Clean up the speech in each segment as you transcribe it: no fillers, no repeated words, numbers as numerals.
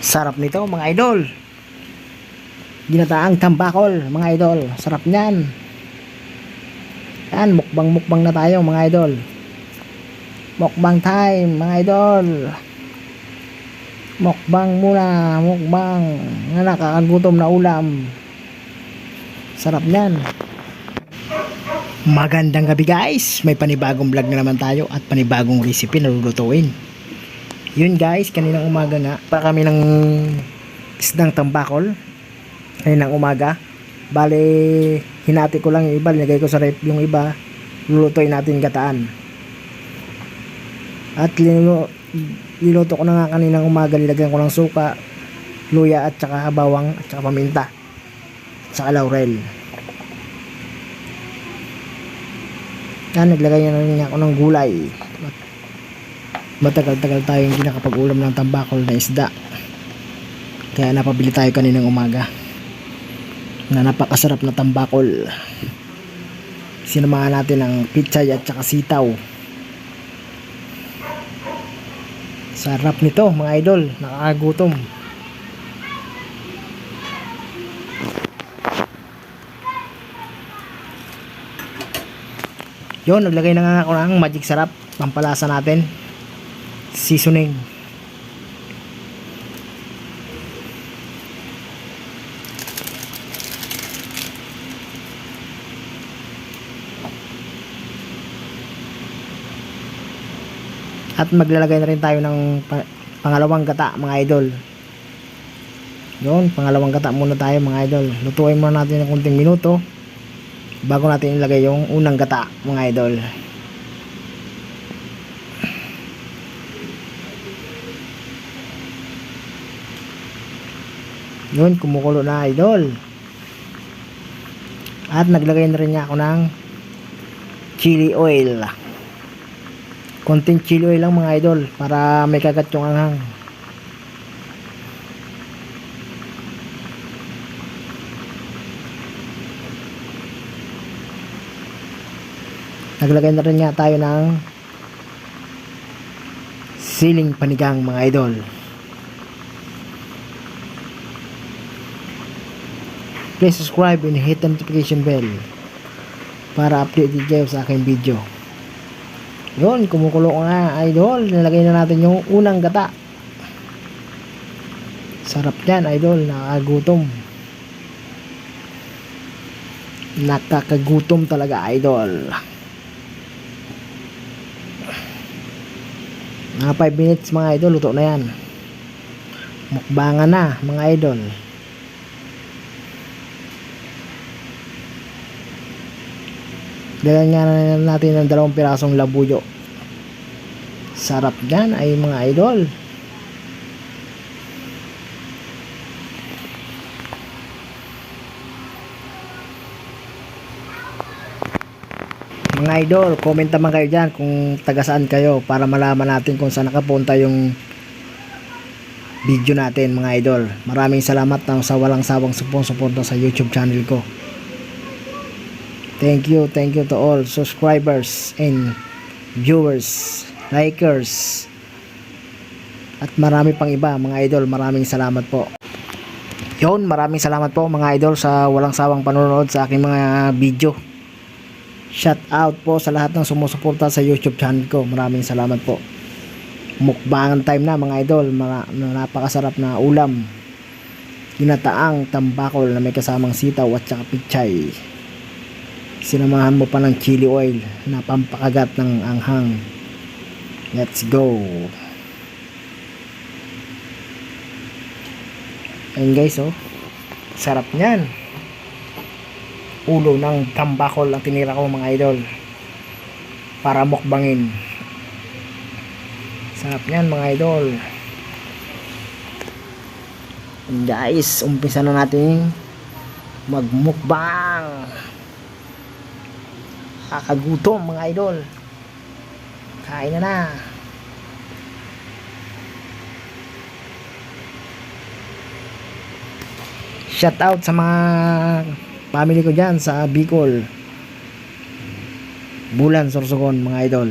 Sarap nito mga idol. Ginataang tambakol mga idol. Sarap niyan. Yan, mukbang na tayo mga idol. Mukbang time mga idol. Mukbang muna, mukbang. Nga nakakagutom na ulam. Sarap niyan. Magandang gabi guys. May panibagong vlog na naman tayo at panibagong recipe na lulutuin. Yun guys, kaninang umaga nga pa kami ng isdang tambakol. Kaninang umaga. Bale, hinati ko lang yung iba, nilagay ko sa rep yung iba. Lulutuin natin gataan. At liluto ko na nga kaninang umaga, nilagyan ko ng suka, luya at saka bawang at saka paminta. At saka laurel. Yan, naglagay na rin ako ng gulay. Matagal-tagal tayo hindi nakapag-ulam ng tambakol na isda. Kaya napabili tayo kaninang umaga. Na napakasarap na tambakol. Sinamahan natin ng pichay at saka sitaw. Sarap nito mga idol. Nakakagutom. Yun, naglagay na nga ako ng magic sarap. Pampalasa natin. Seasoning. At maglalagay na rin tayo ng pangalawang gata mga idol. Yun, pangalawang gata muna tayo mga idol. Lutuin muna natin ng kunting minuto bago natin ilagay yung unang gata mga idol. Yun, kumukulo na idol. At naglagay na rin niya ako ng chili oil. Konting chili oil lang mga idol para may kagat yung anghang. Naglagay na rin niya tayo ng siling panigang mga idol. Please subscribe and hit the notification bell para updated kayo sa aking video. Yun, kumukulo nga idol. Nilagay na natin yung unang gata. Sarap yan idol. Nakakagutom. Nakakagutom talaga idol. Mga 5 minutes mga idol, luto na yan. Mukbangan na mga idol. Dala nga natin ng 2 pirasong labuyo. Sarap yan ay mga idol. Mga idol, comment naman kayo dyan kung taga saan kayo para malaman natin kung saan nakapunta yung video natin mga idol. Maraming salamat sa walang sawang suporta sa YouTube channel ko. Thank you to all subscribers and viewers, likers, at marami pang iba mga idol. Maraming salamat po. Yun, maraming salamat po mga idol sa walang sawang panonood sa aking mga video. Shout out po sa lahat ng sumusuporta sa YouTube channel ko. Maraming salamat po. Mukbangan time na mga idol. Napakasarap na ulam. Ginataang tambakol na may kasamang sitaw at saka pichay. Sinamahan mo pa ng chili oil na pampakagat ng anghang. Let's go. Ayun guys, oh. Sarap niyan. Ulo ng tambakol ang tinira ko mga idol. Para mukbangin. Sarap niyan mga idol. And guys, umpisa na natin magmukbang. Kakagutom mga idol. Kain na. Shout out sa mga family ko dyan sa Bicol, Bulan, Sorsogon mga idol.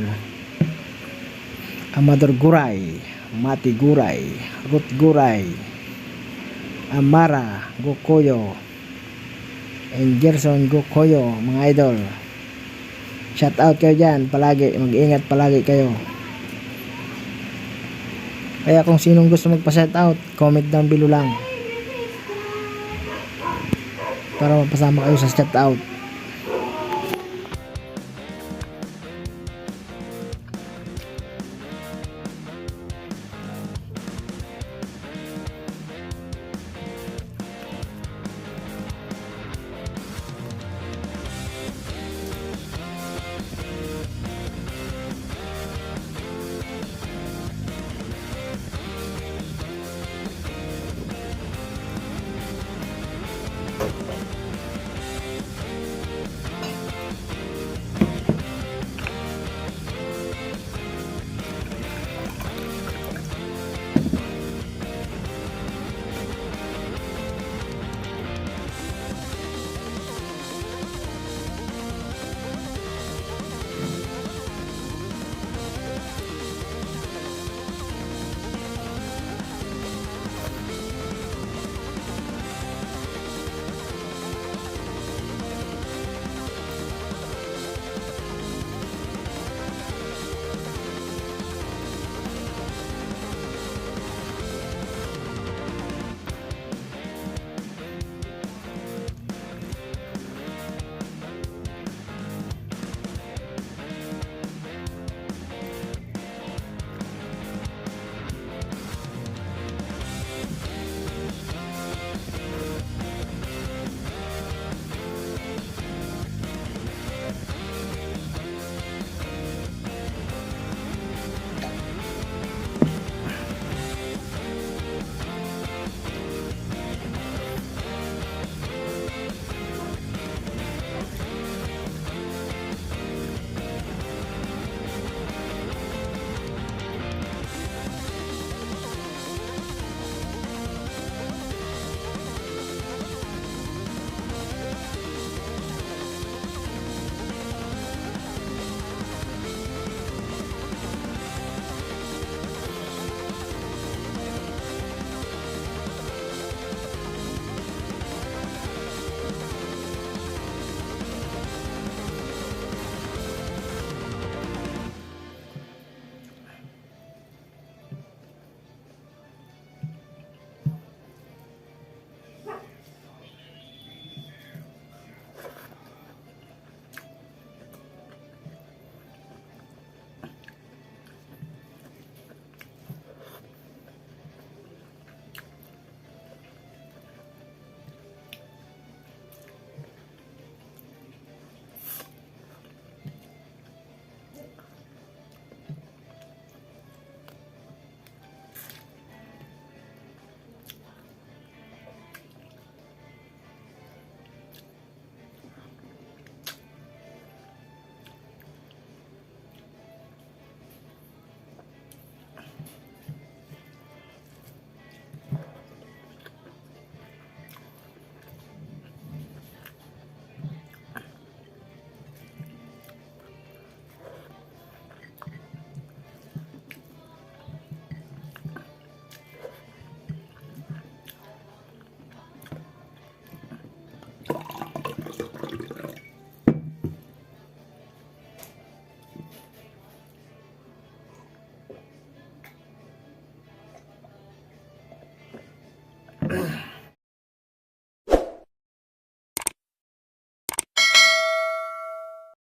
Amador Guray, Mati Guray, Ruth Guray, Amara Gokoyo, and Gerson Gokoyo, mga idol. Shout out kayo dyan, palagi, mag-ingat palagi kayo. Kaya kung sinong gusto magpa-shout out, comment down below lang para mapasama kayo sa shout out.